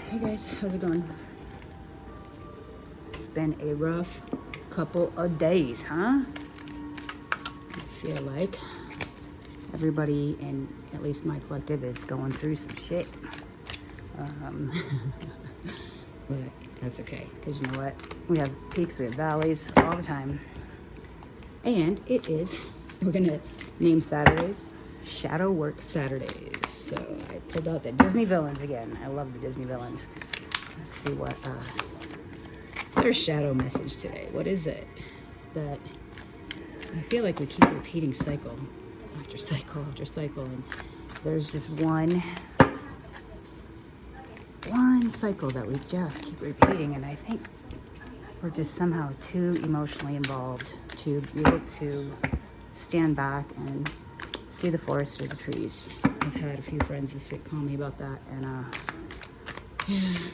Hey guys, how's it going? It's been a rough couple of days, huh? I feel like everybody in at least my collective is going through some shit. But that's okay, because you know what? We have peaks, we have valleys all the time. And we're gonna name Saturdays Shadow Work Saturdays. So I pulled out the Disney villains again. I love the Disney villains. Let's see what's our shadow message today. What is it that I feel like we keep repeating cycle after cycle after cycle, and there's just one cycle that we just keep repeating, and I think we're just somehow too emotionally involved to be able to stand back and see the forest through the trees. I've had a few friends this week call me about that, and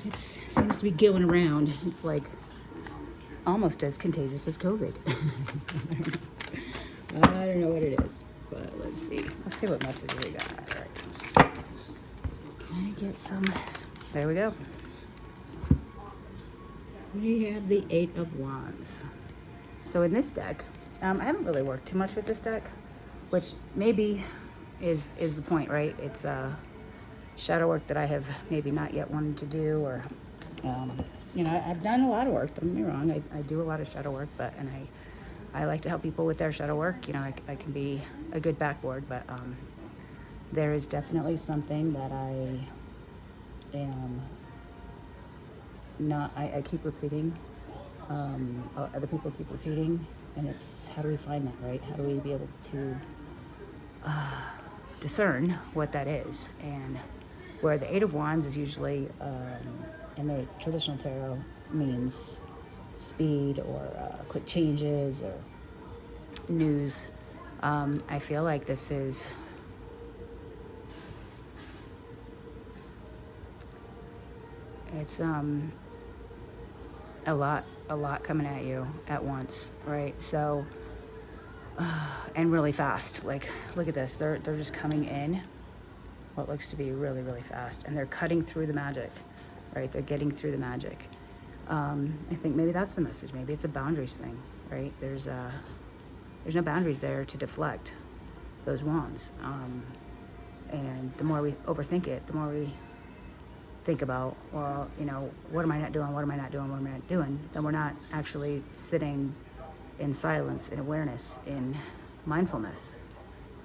it seems to be going around. It's like almost as contagious as COVID. I don't know what it is, but let's see. Let's see what message we got. All right. Can I get some? There we go. We have the Eight of Wands. So in this deck, I haven't really worked too much with this deck, which maybe is the point, right? It's shadow work that I have maybe not yet wanted to do, or I've done a lot of work. Don't get me wrong. I do a lot of shadow work, and I like to help people with their shadow work. I can be a good backboard, but there is definitely something that I am not. I keep repeating. Other people keep repeating, and it's how do we find that, right? How do we be able to discern what that is? And where the Eight of Wands is usually in the traditional tarot means speed or quick changes or news. I feel like this is it's a lot coming at you at once, right? So and really fast. Like, look at this. They're just coming in what looks to be really, really fast, and they're cutting through the magic, right? They're getting through the magic. I think maybe that's the message. Maybe it's a boundaries thing, right? There's no boundaries there to deflect those wands. And the more we overthink it, the more we think about, well, what am I not doing? What am I not doing? What am I not doing? Then we're not actually sitting in silence, in awareness, in mindfulness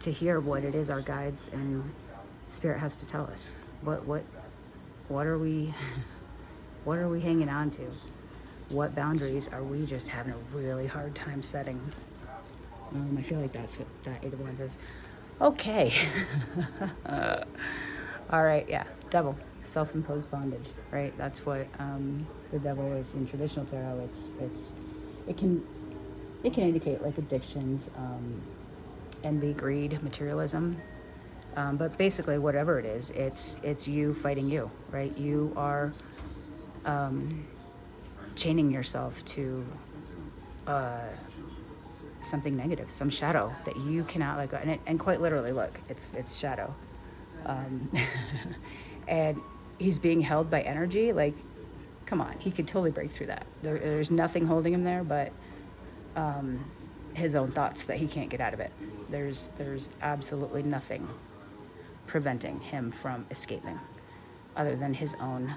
to hear what it is our guides and spirit has to tell us. What are we hanging on to? What boundaries are we just having a really hard time setting? I feel like that's what that Eight of Wands is. Okay. All right, yeah, devil, self-imposed bondage, right? That's what the devil is in traditional tarot. It can indicate like addictions, envy, greed, materialism. But basically, whatever it is, it's you fighting you, right? You are chaining yourself to something negative, some shadow that you cannot let go. And quite literally, look, it's shadow. And he's being held by energy. Like, come on, he could totally break through that. There's nothing holding him there but his own thoughts that he can't get out of it. There's absolutely nothing preventing him from escaping other than his own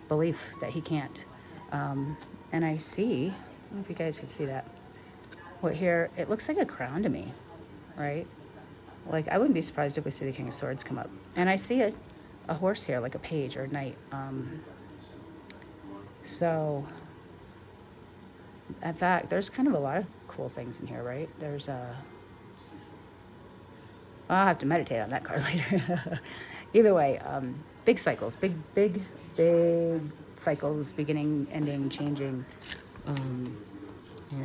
belief that he can't. And I see, I don't know if you guys can see that. What here, it looks like a crown to me, right? Like, I wouldn't be surprised if we see the King of Swords come up. And I see a horse here, like a page or a knight. So, in fact, there's kind of a lot of cool things in here, right? There's I'll have to meditate on that card later. Either way, big cycles, big cycles, beginning, ending, changing.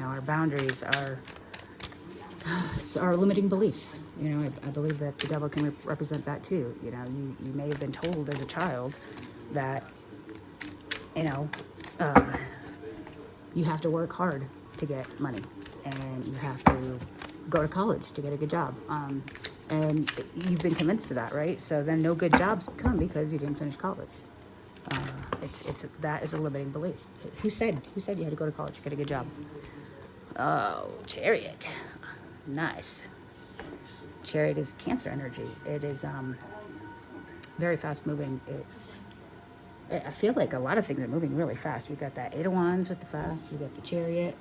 Our boundaries are limiting beliefs. I believe that the devil can represent that too. You may have been told as a child that, you have to work hard to get money, and you have to go to college to get a good job. And you've been convinced of that, right? So then no good jobs come because you didn't finish college. That is a limiting belief. Who said you had to go to college to get a good job? Oh, Chariot. Nice. Chariot is Cancer energy. It is very fast moving. I feel like a lot of things are moving really fast. We've got that Eight of Wands with the fast. We've got the Chariot.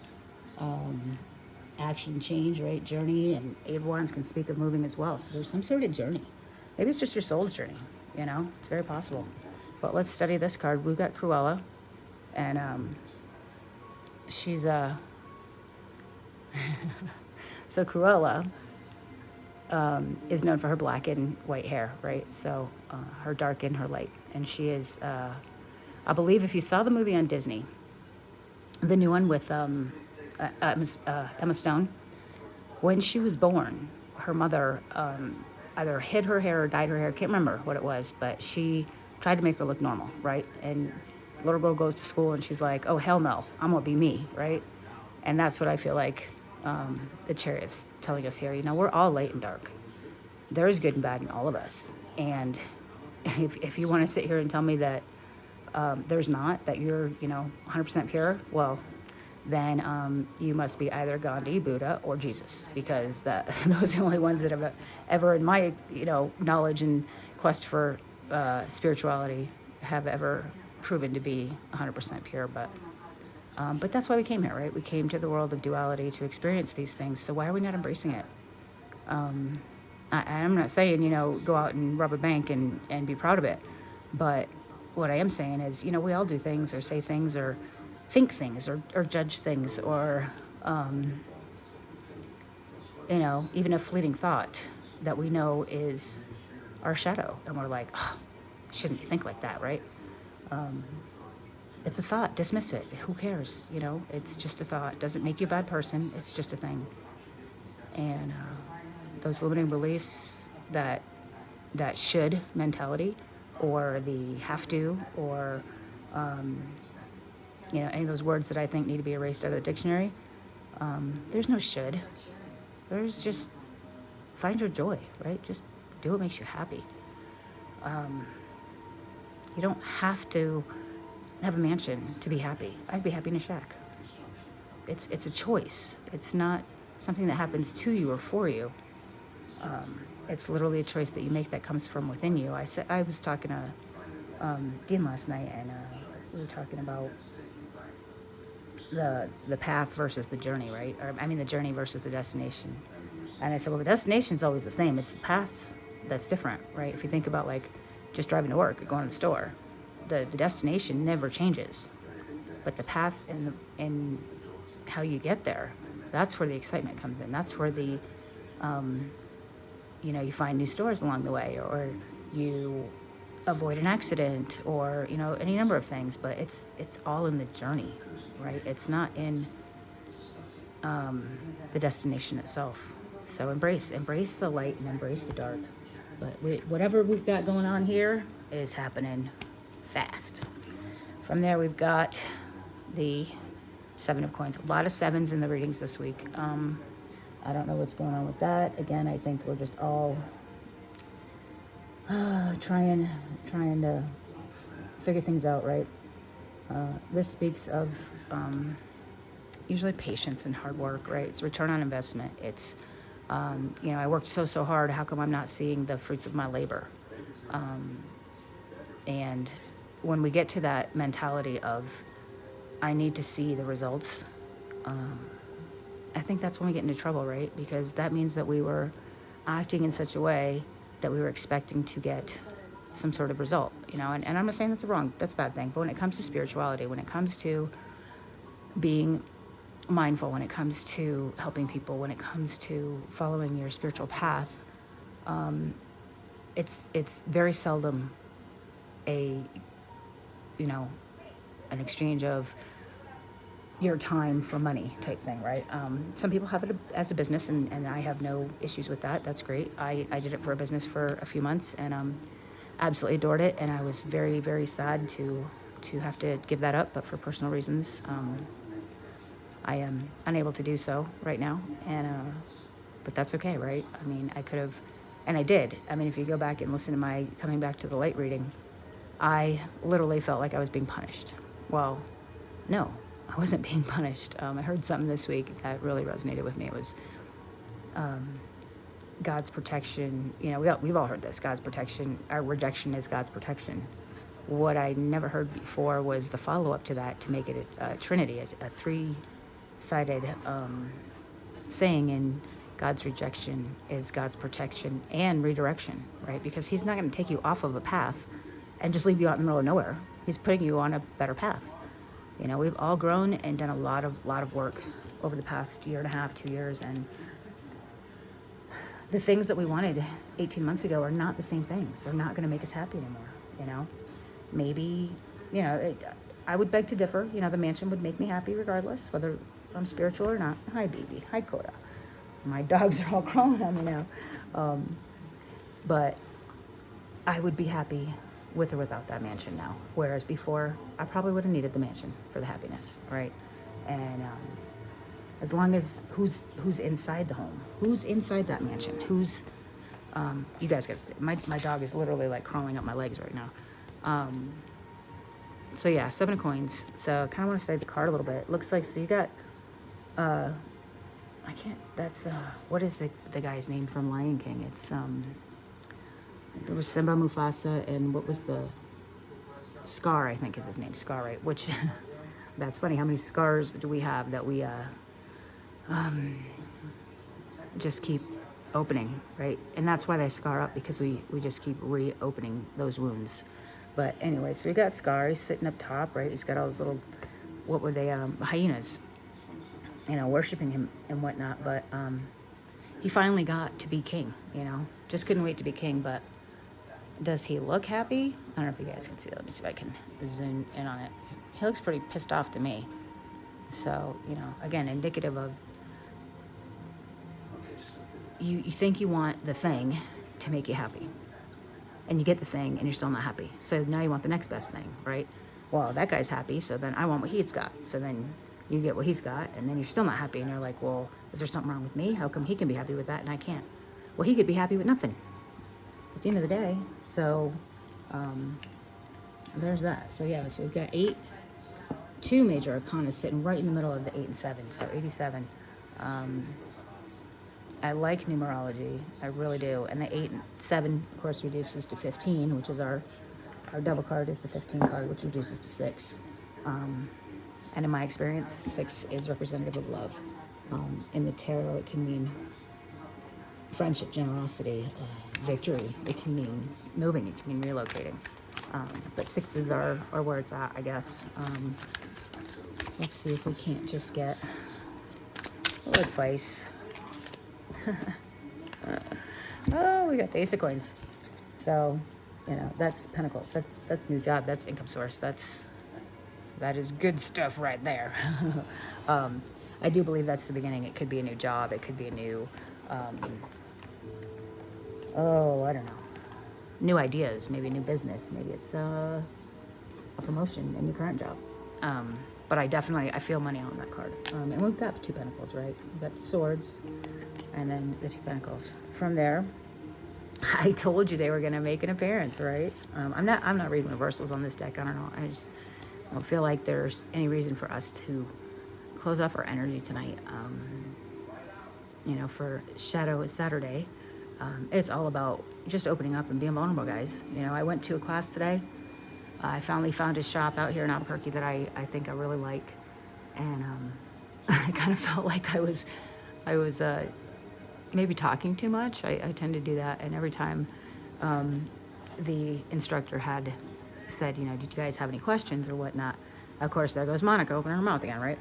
Action, change, right? Journey, and Eight of Wands can speak of moving as well. So there's some sort of journey. Maybe it's just your soul's journey, you know? It's very possible. But let's study this card. We've got Cruella, and she's so Cruella is known for her black and white hair, right? So her dark and her light. And she is, I believe if you saw the movie on Disney, the new one with Emma Stone, when she was born, her mother either hid her hair or dyed her hair. Can't remember what it was, but she tried to make her look normal, right? And the little girl goes to school and she's like, oh, hell no, I'm gonna be me, right? And that's what I feel like the Chariot's telling us here. You know, we're all light and dark. There is good and bad in all of us. And if you want to sit here and tell me that there's not, that you're, 100% pure, well, then you must be either Gandhi, Buddha, or Jesus, because those are the only ones that have ever, in my, knowledge and quest for spirituality, have ever proven to be 100% pure. But that's why we came here, right? We came to the world of duality to experience these things. So why are we not embracing it? I'm not saying, go out and rob a bank and be proud of it. But what I am saying is, we all do things or say things or think things or judge things or, even a fleeting thought that we know is our shadow. And we're like, oh, shouldn't you think like that, right? It's a thought. Dismiss it. Who cares? It's just a thought. It doesn't make you a bad person. It's just a thing. And those limiting beliefs, that should mentality, or the have to, or any of those words that I think need to be erased out of the dictionary. There's no should. There's just find your joy, right? Just do what makes you happy. You don't have to have a mansion to be happy. I'd be happy in a shack. It's a choice. It's not something that happens to you or for you. It's literally a choice that you make that comes from within you. I was talking to Dean last night, and we were talking about the path versus the journey, right? The journey versus the destination. And I said, well, the destination's always the same. It's the path that's different, right? If you think about like just driving to work or going to the store, the destination never changes, but the path and how you get there, that's where the excitement comes in. That's where the you find new stores along the way, or you avoid an accident, or any number of things. But it's all in the journey, right? It's not in the destination itself. So embrace the light and embrace the dark. But whatever we've got going on here is happening fast. From there, we've got the Seven of Coins. A lot of sevens in the readings this week. I don't know what's going on with that. Again, I think we're just all trying to figure things out, right? This speaks of usually patience and hard work, right? It's return on investment. It's, I worked so hard. How come I'm not seeing the fruits of my labor? And when we get to that mentality of, I need to see the results, I think that's when we get into trouble, right? Because that means that we were acting in such a way that we were expecting to get some sort of result, and I'm not saying that's a bad thing, but when it comes to spirituality, when it comes to being mindful, when it comes to helping people, when it comes to following your spiritual path, it's very seldom an exchange of your time for money type thing, right? Some people have it as a business, and I have no issues with that. That's great. I did it for a business for a few months, and absolutely adored it, and I was very, very sad to have to give that up, but for personal reasons, I am unable to do so right now, and but that's okay, right? I could have, and I did. If you go back and listen to my coming back to the light reading, I literally felt like I was being punished. Well, no, I wasn't being punished. I heard something this week that really resonated with me. It was God's protection. You know, we've all heard this. God's protection, our rejection is God's protection. What I never heard before was the follow-up to that, to make it a trinity, a three-sided saying in God's rejection is God's protection and redirection, right? Because he's not going to take you off of a path and just leave you out in the middle of nowhere. He's putting you on a better path. You know, we've all grown and done a lot of work over the past year and a half, 2 years, and the things that we wanted 18 months ago are not the same things. They're not going to make us happy anymore, you know? Maybe, you know, I would beg to differ. You know, the mansion would make me happy regardless, whether I'm spiritual or not. Hi, baby. Hi, Coda. My dogs are all crawling on me now. But I would be happy with or without that mansion now. Whereas before, I probably would have needed the mansion for the happiness, right? And as long as who's inside the home, who's inside that mansion, who's you guys got to see. My dog is literally like crawling up my legs right now. So yeah, 7 of coins. So I kind of want to study the card a little bit. It looks like, so you got I can't, that's what is the guy's name from Lion King? It's there was Simba, Mufasa, and what was the Scar, I think is his name, Scar, right? Which that's funny, how many scars do we have that we just keep opening, right? And that's why they scar up, because we just keep reopening those wounds. But anyway, so we got Scar, he's sitting up top, right? He's got all those little, what were they, hyenas, you know, worshiping him and whatnot. But he finally got to be king, you know, just couldn't wait to be king. But does he look happy? I don't know if you guys can see that. Let me see if I can zoom in on it. He looks pretty pissed off to me. So, you know, again, indicative of you think you want the thing to make you happy. And you get the thing and you're still not happy. So now you want the next best thing, right? Well, that guy's happy, so then I want what he's got. So then you get what he's got, and then you're still not happy. And you're like, well, is there something wrong with me? How come he can be happy with that and I can't? Well, he could be happy with nothing at the end of the day. So there's that. So yeah, so we've got 2 major arcana sitting right in the middle of the 8 and 7. So 87. I like numerology, I really do. And the 8 and 7, of course, reduces to 15, which is our devil card is the 15 card, which reduces to 6. And in my experience, 6 is representative of love. In the tarot, it can mean friendship, generosity, victory. It can mean moving, it can mean relocating. But 6s are where it's at, I guess. Let's see if we can't just get a little advice. Oh, we got the Ace of Coins. So, you know, that's Pentacles. That's new job. That's income source. That is good stuff right there. I do believe that's the beginning. It could be a new job. It could be a new, I don't know, new ideas. Maybe a new business. Maybe it's a promotion in your current job. But I feel money on that card. And we've got 2 Pentacles, right? We've got the Swords and then the 2 Pentacles. From there, I told you they were going to make an appearance, right? I'm not reading reversals on this deck. I don't know. I just don't feel like there's any reason for us to close off our energy tonight. You know, for Shadow Saturday, it's all about just opening up and being vulnerable, guys. You know, I went to a class today. I finally found a shop out here in Albuquerque that I think I really like. And I kind of felt like I was maybe talking too much. I tend to do that. And every time the instructor had said, you know, did you guys have any questions or whatnot? Of course, there goes Monica opening her mouth again, right?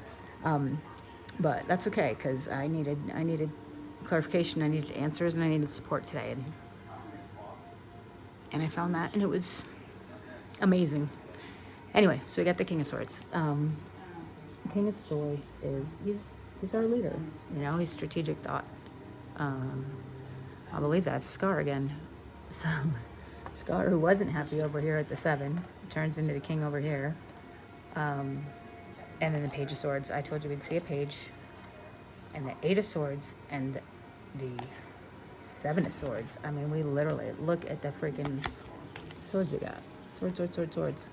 But that's okay, because I needed clarification, I needed answers, and I needed support today. And I found that, and it was amazing. Anyway, so we got the King of Swords. The King of Swords he's our leader. You know, he's strategic thought. I believe that's Scar again. So Scar, who wasn't happy over here at the 7, turns into the king over here. And then the Page of Swords. I told you we'd see a page. And the 8 of Swords and the 7 of Swords. I mean, we literally look at the freaking swords we got. Swords, swords, swords, swords.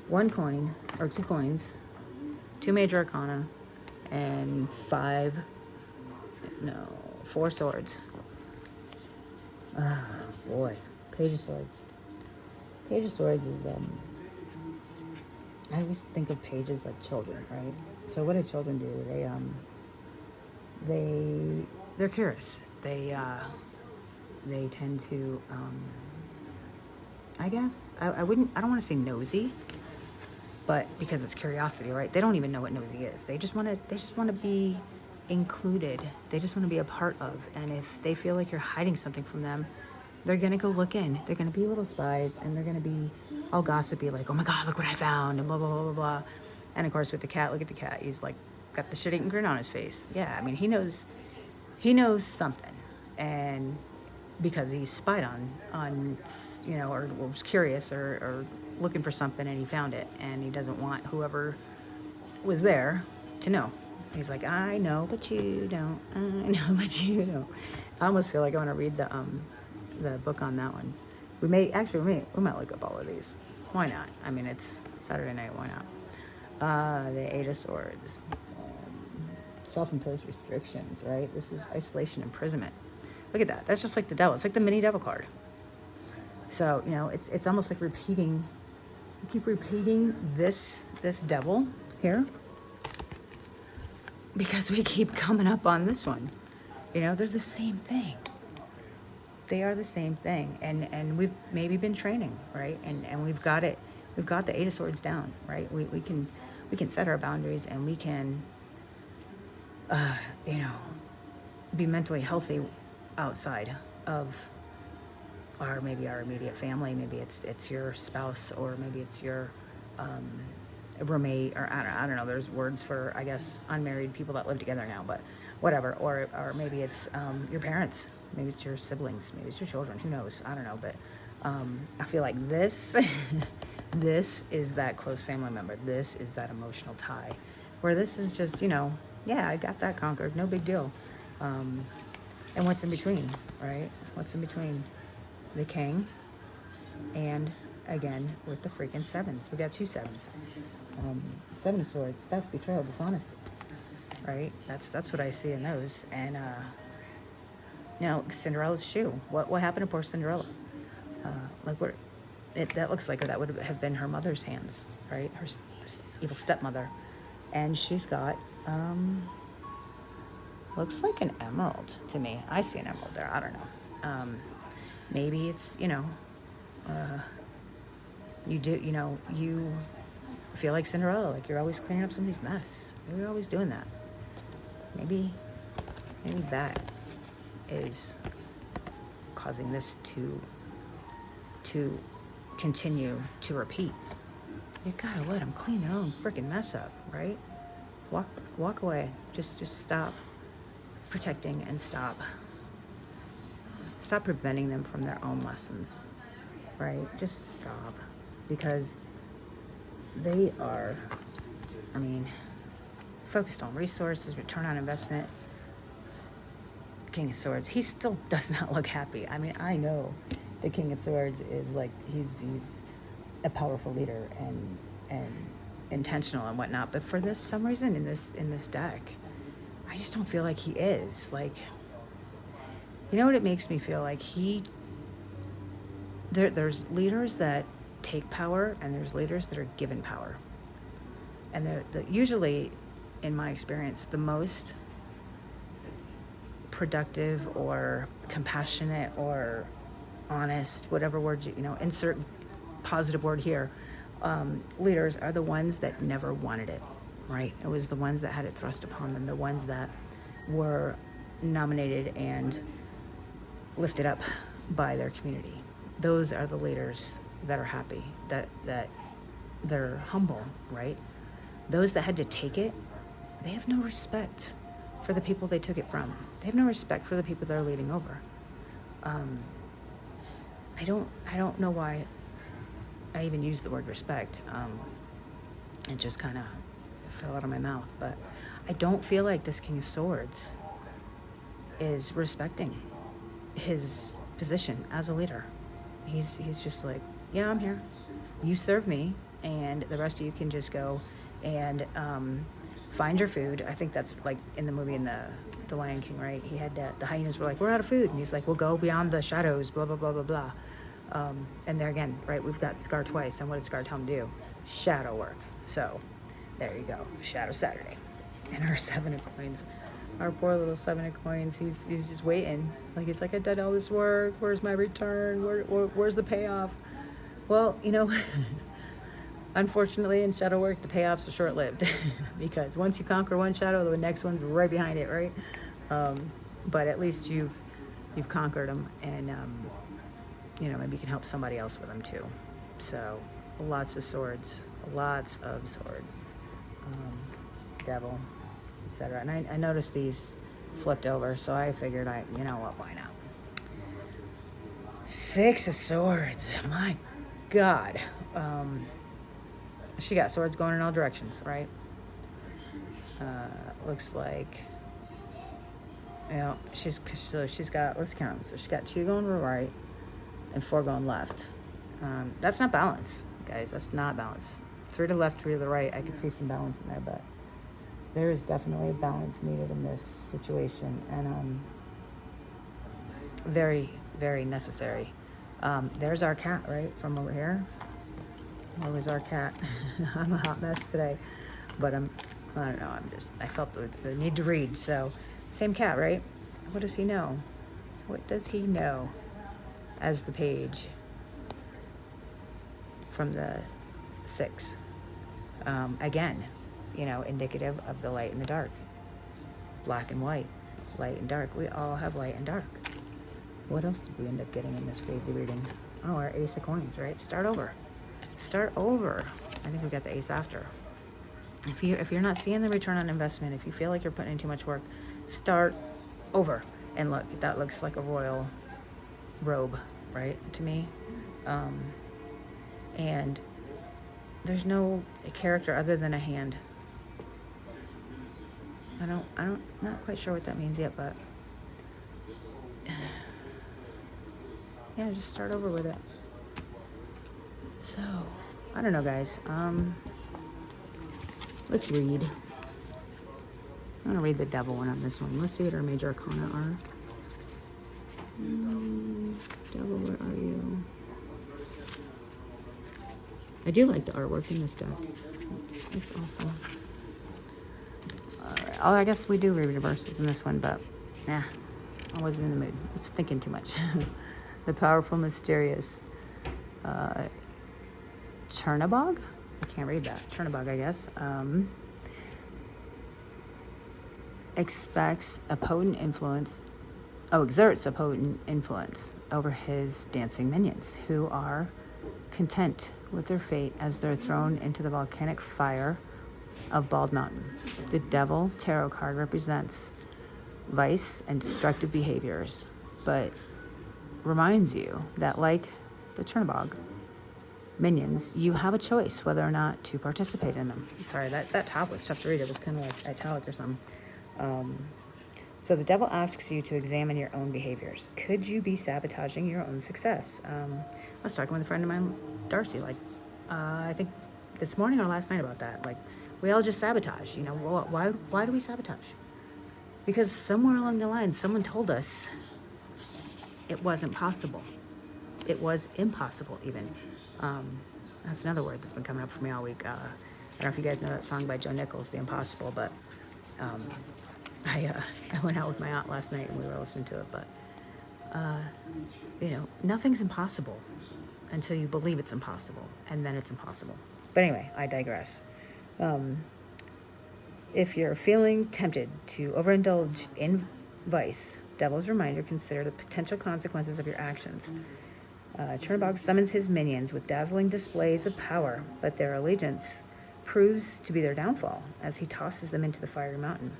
1 coin, or 2 coins, 2 major arcana, and 4 swords. Oh, boy. Page of Swords. Page of Swords is, I always think of pages like children, right? So what do children do? They're curious. They tend to, I guess, I don't want to say nosy, but because it's curiosity, right? They don't even know what nosy is. They just want to be included. They just want to be a part of. And if they feel like you're hiding something from them, they're going to go look in. They're going to be little spies, and they're going to be all gossipy, like, oh my God, look what I found, and blah, blah, blah, blah, blah. And of course, with the cat, look at the cat. He's like, got the shit-eating grin on his face. Yeah, I mean, he knows something. And because he spied on or was curious or looking for something, and he found it, and he doesn't want whoever was there to know. He's like, I know, but you don't. I know, but you don't. I almost feel like I want to read the book on that one. We might look up all of these. Why not? I mean, it's Saturday night. Why not? The 8 of Swords. Self-imposed restrictions, right? This is isolation, imprisonment. Look at that. That's just like the devil. It's like the mini devil card. So, it's almost like repeating. You keep repeating this devil here because we keep coming up on this one. They're the same thing. They are the same thing. And we've maybe been training, right? And we've got it. We've got the 8 of Swords down, right? We can set our boundaries, and we can be mentally healthy outside of our immediate family. Maybe it's your spouse, or maybe it's your roommate, or I don't know. There's words for, I guess, unmarried people that live together now, but whatever. Or maybe it's your parents. Maybe it's your siblings. Maybe it's your children. Who knows? I don't know. But I feel like this this is that close family member. This is that emotional tie, where this is just, yeah, I got that conquered. No big deal. And what's in between, right? What's in between? The King, and again with the freaking 7s. We got 2 7s. 7 of Swords, theft, betrayal, dishonesty, right? That's what I see in those. And now Cinderella's shoe. What happened to poor Cinderella? That looks like that would have been her mother's hands, right? Her evil stepmother, and she's got looks like an emerald to me. I see an emerald there. I don't know. Maybe it's, you feel like Cinderella, like you're always cleaning up somebody's mess. You're always doing that. Maybe that is causing this to continue to repeat. You gotta let them clean their own freaking mess up, right? Walk away. Just stop protecting, and stop preventing them from their own lessons, right? Just stop, because they are, focused on resources, return on investment. King of Swords, he still does not look happy. I know the King of Swords is like, he's a powerful leader and intentional and whatnot, but for some reason in this deck, I just don't feel like he is. Like, you know what it makes me feel like? There's leaders that take power, and there's leaders that are given power. And they're usually, in my experience, the most productive or compassionate or honest, whatever word insert positive word here, leaders are the ones that never wanted it, right? It was the ones that had it thrust upon them, the ones that were nominated and lifted up by their community. Those are the leaders that are happy, that they're humble, right? Those that had to take it, they have no respect for the people they took it from. They have no respect for the people they're leading over. I don't know why I even use the word respect. It just kind of fell out of my mouth. But I don't feel like this King of Swords is respecting his position as a leader. He's just like, yeah, I'm here. You serve me, and the rest of you can just go and find your food. I think that's like in the movie in the Lion King, right? He had the hyenas were like, we're out of food, and he's like, we'll go beyond the shadows, blah blah blah blah blah. And there again, right? We've got Scar twice, and what did Scar tell him to do? Shadow work. So there you go, Shadow Saturday. And our 7 of coins, our poor little 7 of coins, he's just waiting. Like, he's like, I did all this work. Where's my return? Where's the payoff? Well, you know, unfortunately in shadow work, the payoffs are short-lived because once you conquer one shadow, the next one's right behind it, right? But at least you've conquered them, and you know, maybe you can help somebody else with them too. So lots of swords, devil, etc. And I noticed these flipped over, so I figured you know what, why not? 6 of swords, my God. She got swords going in all directions, right? Looks like, you know, she's got, let's count them. So she's got 2 going to the right and 4 going left. That's not balance, guys. That's not balance. 3 to the left, 3 to the right. I could see some balance in there, but there is definitely a balance needed in this situation, and very, very necessary. There's our cat, right, from over here. Where was our cat? I'm a hot mess today, but I don't know, I felt the need to read. So, same cat, right? What does he know? What does he know as the page from the 6? Again, you know, indicative of the light and the dark. Black and white, light and dark. We all have light and dark. What else did we end up getting in this crazy reading? Oh, our Ace of Coins, right? Start over. I think we got the Ace after. If you're not seeing the return on investment, if you feel like you're putting in too much work, start over. And look, that looks like a royal robe, right, to me. And there's no character other than a hand. Not quite sure what that means yet, but yeah, just start over with it. So, I don't know, guys. Let's read. I'm going to read the devil one on this one. Let's see what our major arcana are. Devil, where are you? I do like the artwork in this deck. It's awesome. Alright. Oh, I guess we do read reverses in this one, but I wasn't in the mood. I was thinking too much. The powerful, mysterious Chernabog? I can't read that. Chernabog, I guess. Exerts a potent influence over his dancing minions, who are content with their fate as they're thrown into the volcanic fire of Bald Mountain. The Devil tarot card represents vice and destructive behaviors, but reminds you that, like the Chernabog minions, you have a choice whether or not to participate in them. Sorry, that top was tough to read. It was kind of like italic or something. So the devil asks you to examine your own behaviors. Could you be sabotaging your own success? I was talking with a friend of mine, Darcy, I think this morning or last night about that. Like, we all just sabotage, you know. Why do we sabotage? Because somewhere along the line, someone told us it wasn't possible. It was impossible, even. That's another word that's been coming up for me all week. I don't know if you guys know that song by Joe Nichols, The Impossible, but I went out with my aunt last night and we were listening to it, but you know, nothing's impossible until you believe it's impossible, and then it's impossible. But anyway, I digress. If you're feeling tempted to overindulge in vice, devil's reminder, consider the potential consequences of your actions. Chernabog summons his minions with dazzling displays of power, but their allegiance proves to be their downfall as he tosses them into the fiery mountain.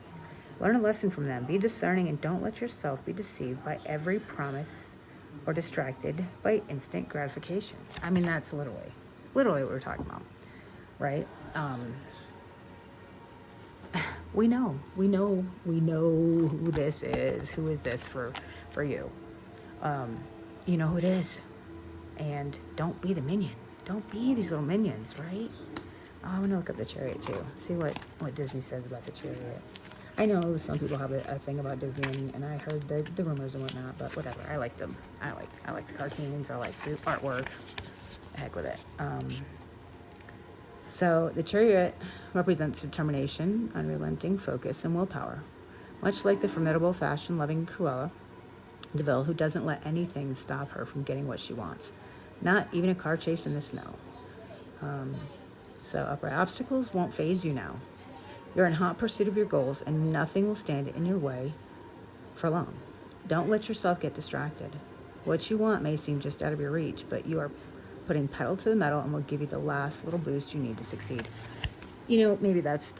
Learn a lesson from them. Be discerning and don't let yourself be deceived by every promise or distracted by instant gratification. I mean, that's literally what we're talking about, right? We know who this is. Who is this for you? You know who it is. And don't be the minion. Don't be these little minions, right? Oh, I want to look up the Chariot too. See what Disney says about the Chariot. I know some people have a thing about Disney, and I heard the rumors and whatnot, but whatever. I like them. I like the cartoons. I like the artwork. Heck with it. So the Chariot represents determination, unrelenting focus, and willpower. Much like the formidable, fashion-loving Cruella de Vil, who doesn't let anything stop her from getting what she wants. Not even a car chase in the snow. So upright obstacles won't faze you now. You're in hot pursuit of your goals, and nothing will stand in your way for long. Don't let yourself get distracted. What you want may seem just out of your reach, but you are putting pedal to the metal and will give you the last little boost you need to succeed. You know, maybe that's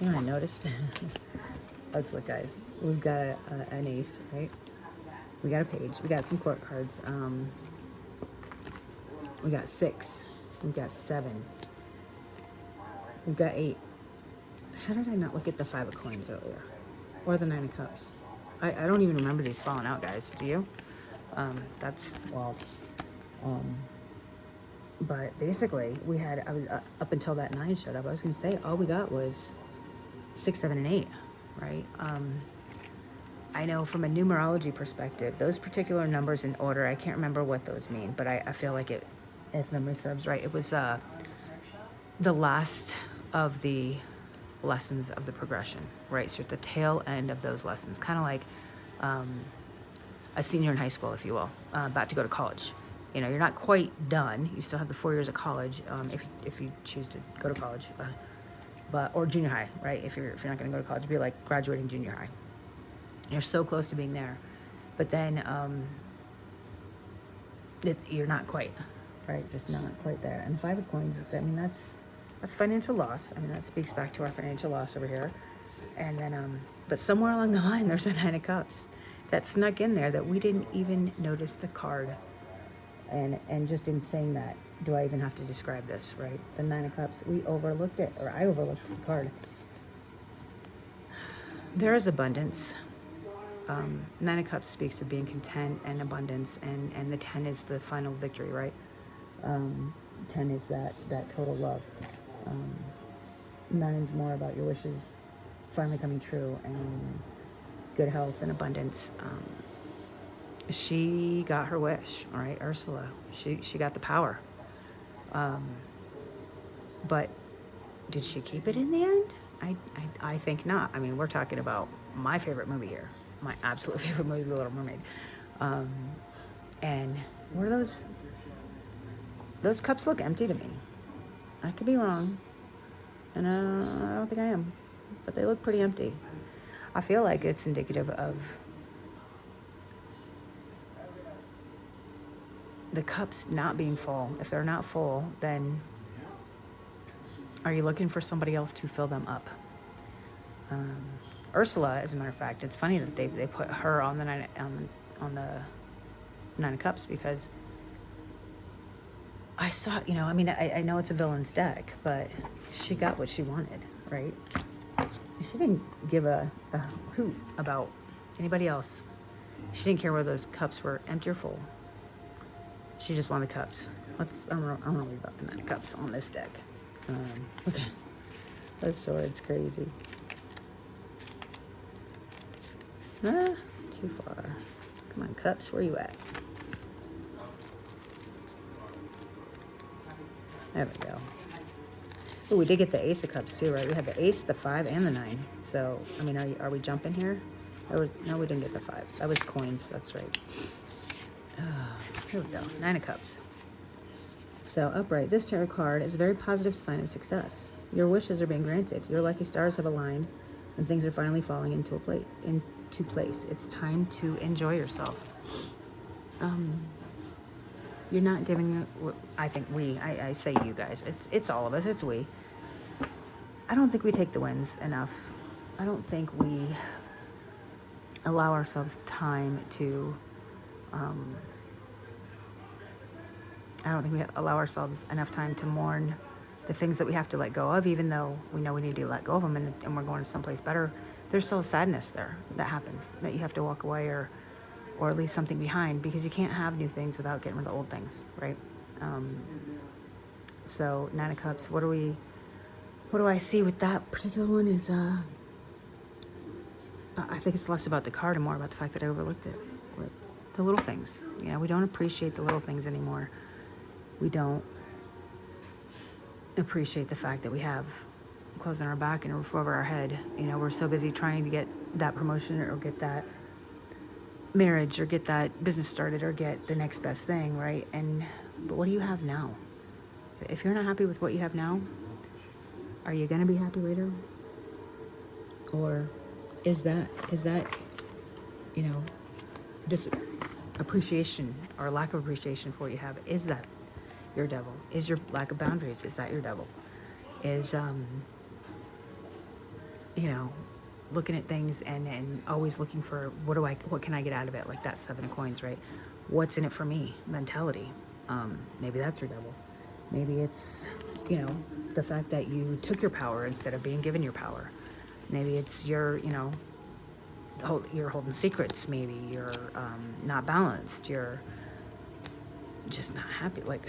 you know what I noticed? Let's look, guys. We've got an ace, right? We got a page. We got some court cards. We got 6. We've got 7. We've got 8. How did I not look at the 5 of coins earlier? Or the 9 of cups? I don't even remember these falling out, guys. Do you? That's wild. But basically, I was up until that 9 showed up. I was going to say all we got was 6, 7, and 8, right? I know from a numerology perspective, those particular numbers in order, I can't remember what those mean, but I feel like it, if memory serves right, it was the last of the lessons of the progression, right? So at the tail end of those lessons, kind of like a senior in high school, if you will, about to go to college. You know, you're not quite done. You still have the 4 years of college, if you choose to go to college, or junior high, right? If you're not going to go to college, it'd be like graduating junior high. You're so close to being there, but then you're not quite, right? Just not quite there. And the 5 of coins, I mean, that's financial loss. I mean, that speaks back to our financial loss over here. And then, but somewhere along the line, there's a 9 of cups that snuck in there that we didn't even notice the card. And just in saying that, do I even have to describe this, right? The 9 of cups, we overlooked it, or I overlooked the card. There is abundance. 9 of cups speaks of being content and abundance, and the 10 is the final victory, right? 10 is that total love. 9's more about your wishes finally coming true and good health and abundance. She got her wish, all right, Ursula. She got the power. But did she keep it in the end? I think not. I mean, we're talking about my favorite movie here. My absolute favorite movie, The Little Mermaid. And were those cups look empty to me. I could be wrong. And I don't think I am. But they look pretty empty. I feel like it's indicative of the cups not being full. If they're not full, then are you looking for somebody else to fill them up? Ursula, as a matter of fact, it's funny that they put her on the 9 of cups, because I saw, you know, I mean, I know it's a villain's deck, but she got what she wanted, right? She didn't give a hoot about anybody else. She didn't care whether those cups were empty or full. She just wanted the cups. I'm gonna read about the 9 of cups on this deck. Okay, that sword's crazy. Too far. Come on, cups, where you at? There we go. Oh, we did get the Ace of Cups too, right? We had the Ace, the 5, and the 9. So, I mean, are we jumping here? No, we didn't get the 5. That was coins. That's right. Here we go. 9 of Cups. So, upright. This tarot card is a very positive sign of success. Your wishes are being granted. Your lucky stars have aligned, and things are finally falling into place. It's time to enjoy yourself. You're not giving, I think I say you guys, it's all of us, it's we. I don't think we take the wins enough. I don't think we allow ourselves time to, I don't think we allow ourselves enough time to mourn the things that we have to let go of, even though we know we need to let go of them and we're going to someplace better. There's still a sadness there that happens, that you have to walk away or or leave something behind, because you can't have new things without getting rid of old things, right? So 9 of Cups, what do I see with that particular one is, I think it's less about the card and more about the fact that I overlooked it. Like the little things, you know, we don't appreciate the little things anymore. We don't appreciate the fact that we have clothes on our back and a roof over our head. You know, we're so busy trying to get that promotion or get that marriage or get that business started or get the next best thing, right? But what do you have now? If you're not happy with what you have now, are you going to be happy later? Or is that, you know, appreciation or lack of appreciation for what you have, is that your devil? Is your lack of boundaries, is that your devil? Is, you know, looking at things and always looking for what can I get out of it? Like that 7 of Coins, right? What's in it for me mentality? Maybe that's your devil. Maybe it's, you know, the fact that you took your power instead of being given your power. Maybe it's you're holding secrets. Maybe you're not balanced. You're just not happy. Like,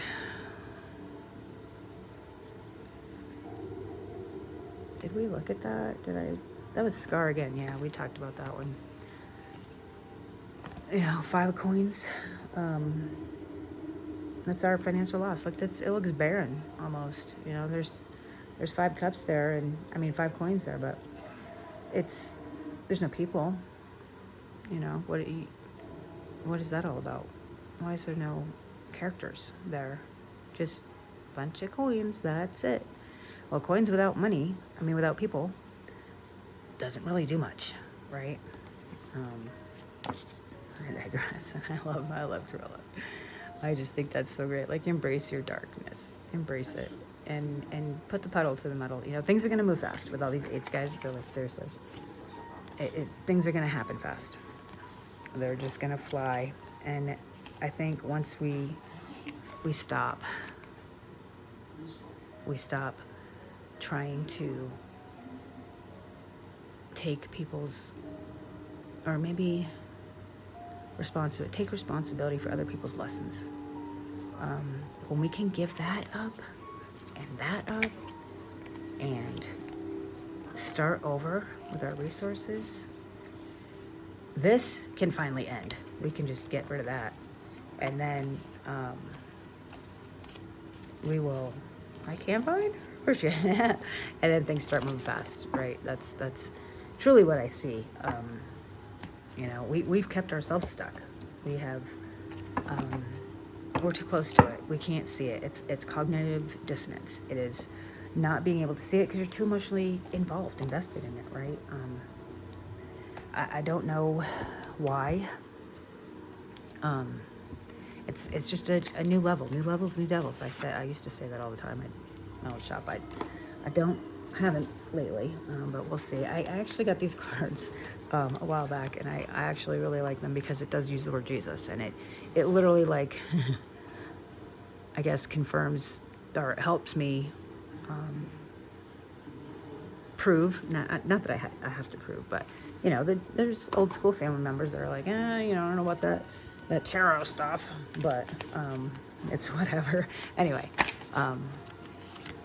did we look at that? That was Scar again. Yeah, we talked about that one. You know, 5 of Coins. That's our financial loss. Like it looks barren almost. You know, there's 5 cups there, and I mean 5 coins there, but there's no people. You know, what is that all about? Why is there no characters there? Just a bunch of coins. That's it. Well, coins without money, I mean without people, doesn't really do much, right? I digress. I love Gorilla. I just think that's so great. Like, embrace your darkness, embrace it, and put the pedal to the metal. You know, things are gonna move fast with all these 8s, guys. Really, seriously, things are gonna happen fast. They're just gonna fly, and I think once we stop trying to take people's, or maybe take responsibility for other people's lessons. When we can give that up and start over with our resources, this can finally end. We can just get rid of that, and then we will. I can't find. And then things start moving fast, right? That's truly what I see. You know, we've kept ourselves stuck. We have, we're too close to it. We can't see it. It's cognitive dissonance. It is not being able to see it because you're too emotionally invested in it, right? I don't know why. It's just a new level. New levels, new devils. I used to say that all the time at my old shop. I haven't lately, but we'll see. I actually got these cards a while back, and I actually really like them because it does use the word Jesus, and it literally, like, I guess confirms or helps me prove, not that I have to prove, but, you know, there's old school family members that are like, you know, I don't know about that tarot stuff, but it's whatever. Anyway,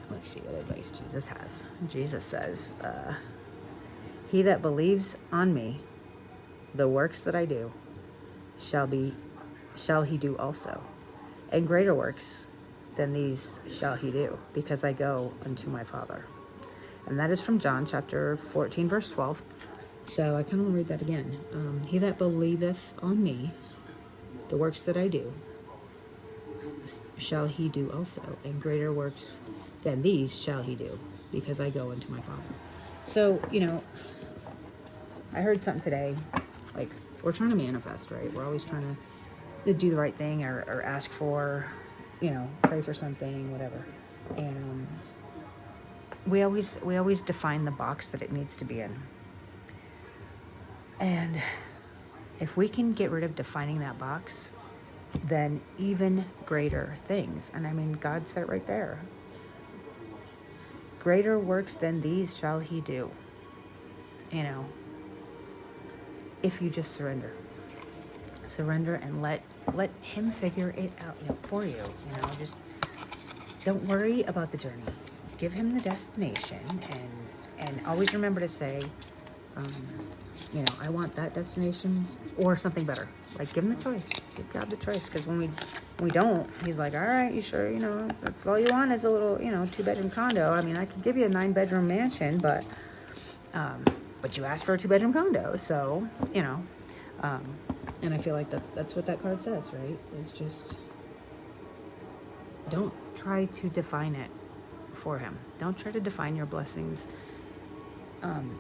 let's see what advice Jesus has. Jesus says, he that believes on me, the works that I do, shall he do also. And greater works than these shall he do, because I go unto my Father. And that is from John chapter 14, verse 12. So I kind of want to read that again. He that believeth on me, the works that I do, shall he do also. And greater works than these shall he do, because I go unto my Father. So, you know, I heard something today, like, we're trying to manifest, right? We're always trying to do the right thing or ask for, you know, pray for something, whatever. And we always define the box that it needs to be in. And if we can get rid of defining that box, then even greater things, and I mean, God said it right there, greater works than these shall he do, you know, if you just surrender. surrender and let him figure it out, for you. Just don't worry about the journey. Give him the destination, and always remember to say, I want that destination or something better. Like, give him the choice. Give God the choice. Because when we don't, he's like, all right, you sure, if all you want is a little, 2-bedroom condo. I mean, I could give you a 9-bedroom mansion, but you asked for a 2-bedroom condo. So, and I feel like that's what that card says, right? It's just, don't try to define it for him. Don't try to define your blessings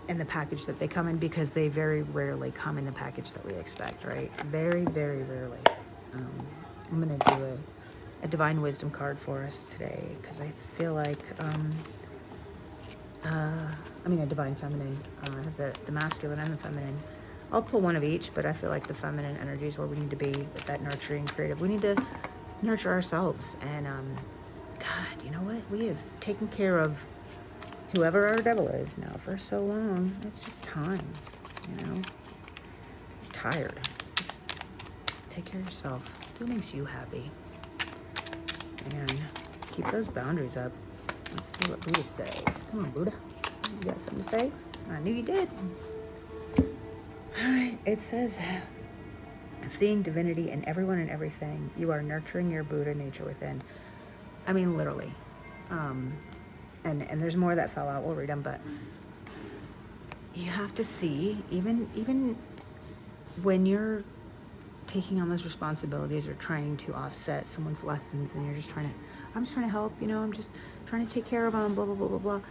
in the package that they come in, because they very rarely come in the package that we expect, right? Very, very rarely. I'm going to do a divine wisdom card for us today, because I feel like, a divine feminine. I have the masculine and the feminine. I'll pull one of each, but I feel like the feminine energy is where we need to be, with that nurturing, creative. We need to nurture ourselves. And, God, you know what? We have taken care of whoever our devil is now for so long. It's just time, I'm tired. Just take care of yourself. Do what makes you happy. And keep those boundaries up. Let's see what Buddha says. Come on, Buddha. You got something to say? I knew you did. All right. It says, seeing divinity in everyone and everything, you are nurturing your Buddha nature within. I mean, literally. And there's more that fell out. We'll read them, but you have to see, even when you're taking on those responsibilities or trying to offset someone's lessons, and you're just I'm just trying to help, I'm just trying to take care of them, blah, blah, blah, blah, blah.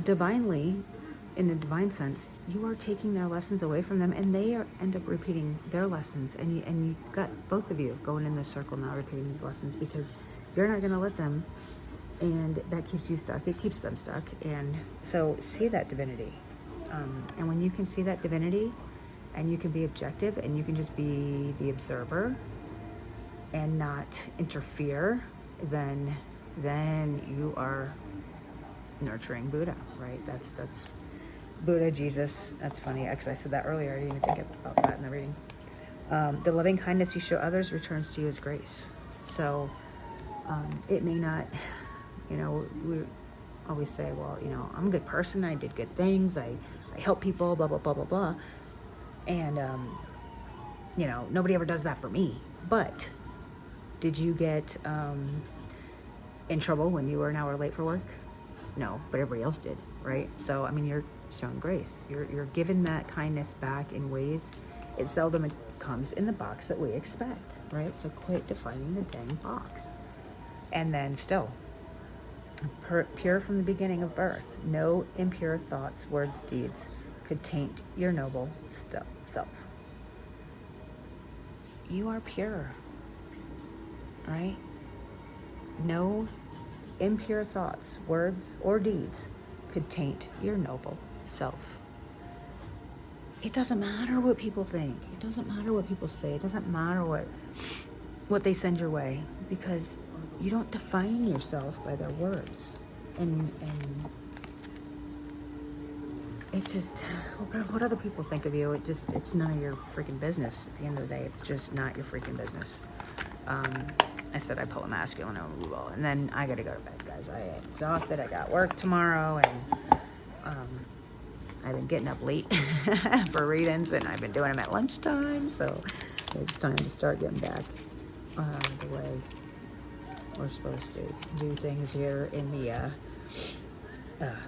Divinely, in a divine sense, you are taking their lessons away from them, and they end up repeating their lessons, and you've got both of you going in this circle now, repeating these lessons, because you're not going to let them, and that keeps you stuck. It keeps them stuck. And so see that divinity. And when you can see that divinity, and you can be objective, and you can just be the observer and not interfere, then you are nurturing Buddha, right? That's Buddha, Jesus. That's funny, because I said that earlier. I didn't even think about that in the reading. The loving kindness you show others returns to you as grace. So it may not, we always say, well, I'm a good person. I did good things. I help people, blah, blah, blah, blah, blah. And, nobody ever does that for me. But did you get in trouble when you were an hour late for work? No, but everybody else did, right? So, you're showing grace. You're giving that kindness back in ways it seldom comes in the box that we expect, right? So quit defining the dang box. And then still, pure from the beginning of birth, no impure thoughts, words, deeds could taint your noble self. You are pure, right? No impure thoughts, words, or deeds could taint your noble self. It doesn't matter what people think. It doesn't matter what people say. It doesn't matter what they send your way, because you don't define yourself by their words. And it just, what other people think of you, it's none of your freaking business. At the end of the day, it's just not your freaking business. I said I pull a masculine overrule, and then I gotta go to bed, guys. I am exhausted. I got work tomorrow, and I've been getting up late for readings, and I've been doing them at lunchtime, so it's time to start getting back the way we're supposed to do things here in the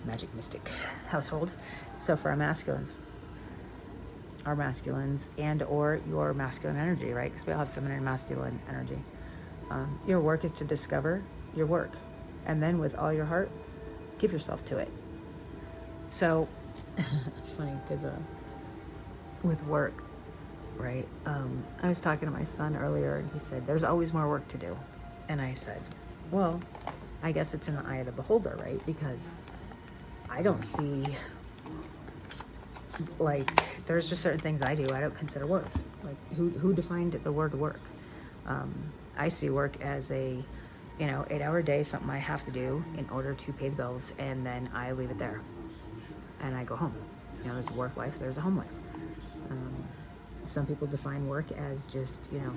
Majik Mystic household. So for our masculines and or your masculine energy, right? Because we all have feminine and masculine energy. Your work is to discover your work, and then with all your heart, give yourself to it. So it's funny because with work, right? I was talking to my son earlier, and he said, there's always more work to do. And I said, well, I guess it's in the eye of the beholder, right? Because I don't see, there's just certain things I do I don't consider work. Like, who defined the word work? I see work as a 8-hour day, something I have to do in order to pay the bills, and then I leave it there and I go home. There's a work life, there's a home life. Some people define work as just, you know,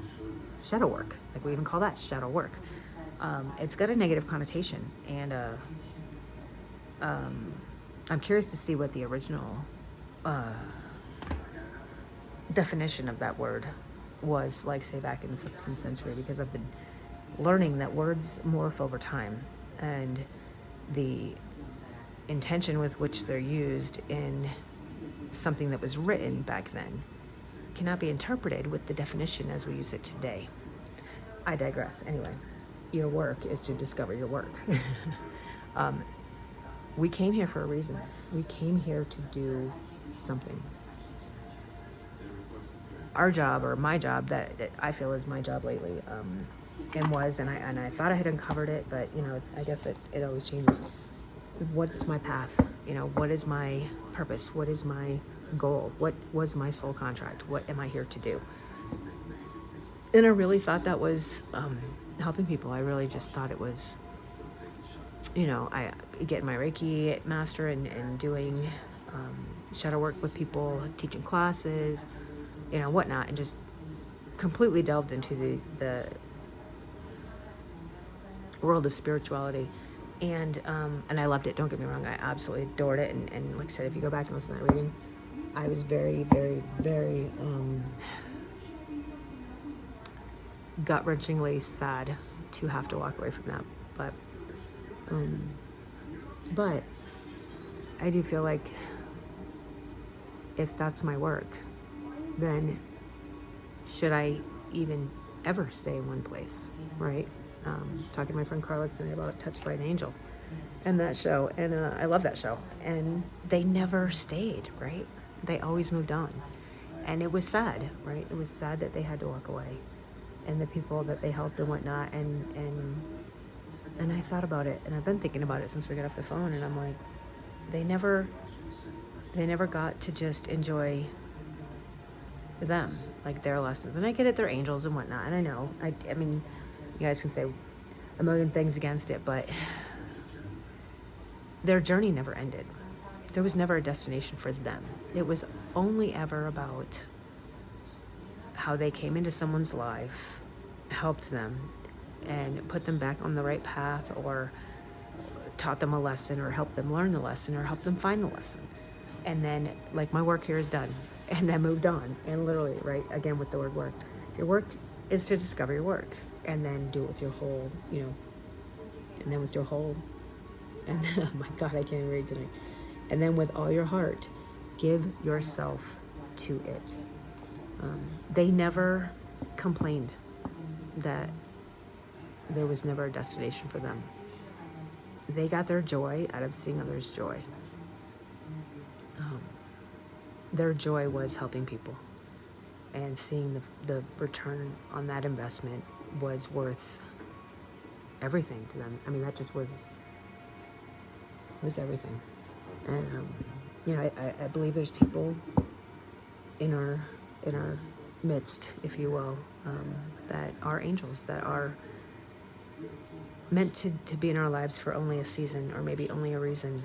shadow work. Like we even call that shadow work. It's got a negative connotation, and I'm curious to see what the original definition of that word was like, say, back in the 15th century, because I've been learning that words morph over time, and the intention with which they're used in something that was written back then cannot be interpreted with the definition as we use it today. I digress. Anyway, your work is to discover your work. We came here for a reason. We came here to do something. Our job, or my job, that I feel is my job lately, and I thought I had uncovered it, but you know, I guess it always changes. What's my path? You know, what is my purpose? What is my goal? What was my soul contract? What am I here to do? And I really thought that was helping people. I really just thought it was, you know, I getting my Reiki master and doing shadow work with people, teaching classes, you know, whatnot, and just completely delved into the world of spirituality. And I loved it. Don't get me wrong. I absolutely adored it. And like I said, if you go back and listen to that reading, I was very, very, very gut-wrenchingly sad to have to walk away from that. But I do feel like if that's my work, then should I even ever stay in one place, right? I was talking to my friend Carla today about Touched by an Angel and that show, and I love that show. And they never stayed, right? They always moved on, and it was sad, right? It was sad that they had to walk away, and the people that they helped and whatnot. And I thought about it, and I've been thinking about it since we got off the phone, and I'm like, they never got to just enjoy them, like their lessons. And I get it, they're angels and whatnot, and I know, I mean, you guys can say a million things against it, but their journey never ended. There was never a destination for them. It was only ever about how they came into someone's life, helped them, and put them back on the right path, or taught them a lesson, or helped them learn the lesson, or helped them find the lesson. And then, like, my work here is done, and then moved on. And literally, right, again with the word work, your work is to discover your work, and then do it with your whole, you know, and then with your whole, and then, oh my God, I can't even read tonight. And then with all your heart, give yourself to it. They never complained that there was never a destination for them. They got their joy out of seeing others' joy. Their joy was helping people, and seeing the return on that investment was worth everything to them. I mean, that just was everything. And you know, I believe there's people in our midst, if you will, that are angels, that are meant to be in our lives for only a season, or maybe only a reason.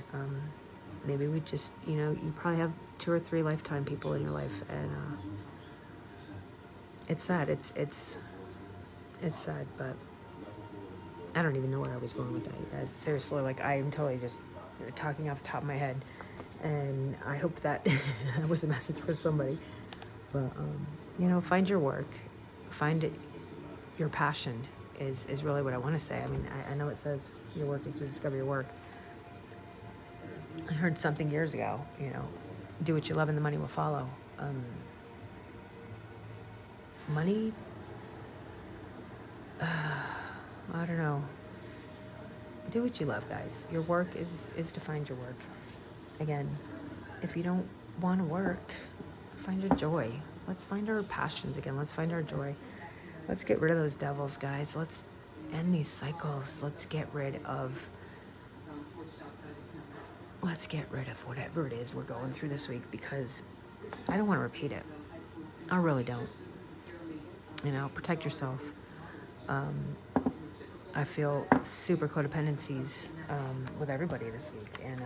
Maybe we just, you know, you probably have 2 or 3 lifetime people in your life, and it's sad. It's sad, but I don't even know where I was going with that, you guys. Seriously, like, I am totally just talking off the top of my head, and I hope that that was a message for somebody. But you know, find your work, find it. Your passion is really what I want to say. I mean, I know it says your work is to discover your work. I heard something years ago, you know, do what you love and the money will follow. Money, I don't know. Do what you love, guys. Your work is to find your work. Again, if you don't want to work, find your joy. Let's find our passions again. Let's find our joy. Let's get rid of those devils, guys. Let's end these cycles. Let's get rid of whatever it is we're going through this week, because I don't want to repeat it. I really don't. You know, protect yourself. I feel super codependencies with everybody this week, and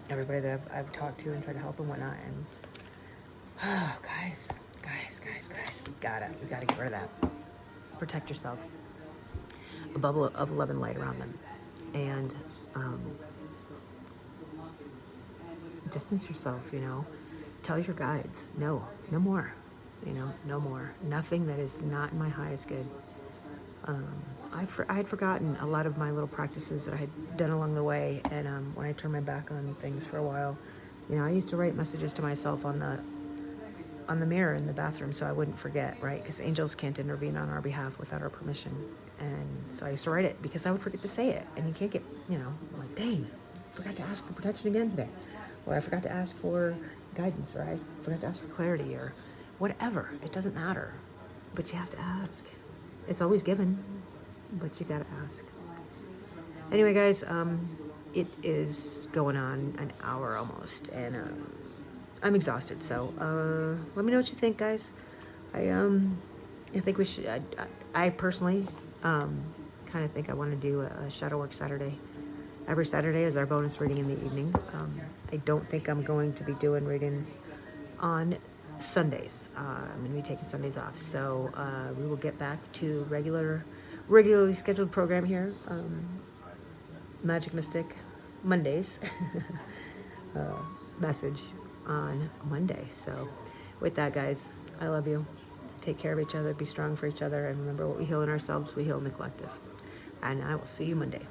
everybody that I've talked to and tried to help and whatnot. And Oh, guys, we gotta get rid of that. Protect yourself. A bubble of love and light around them, and distance yourself. Tell your guides, no more. No more. Nothing that is not in my highest good. I had forgotten a lot of my little practices that I had done along the way, and when I turned my back on things for a while, I used to write messages to myself on the mirror in the bathroom so I wouldn't forget, right? Because angels can't intervene on our behalf without our permission, and so I used to write it because I would forget to say it, and you can't get, like, dang, I forgot to ask for protection again today, or I forgot to ask for guidance, or I forgot to ask for clarity, or whatever. It doesn't matter, but you have to ask. It's always given, but you gotta ask. Anyway, guys, it is going on an hour almost, and I'm exhausted. So let me know what you think, guys. I think we should. I personally kind of think I want to do a shadow work Saturday. Every Saturday is our bonus reading in the evening. I don't think I'm going to be doing readings on Sundays. I'm going to be taking Sundays off. So we will get back to regularly scheduled program here. Majik Mystic Mondays. Message on Monday. So with that, guys, I love you. Take care of each other. Be strong for each other. And remember, what we heal in ourselves, we heal in the collective. And I will see you Monday.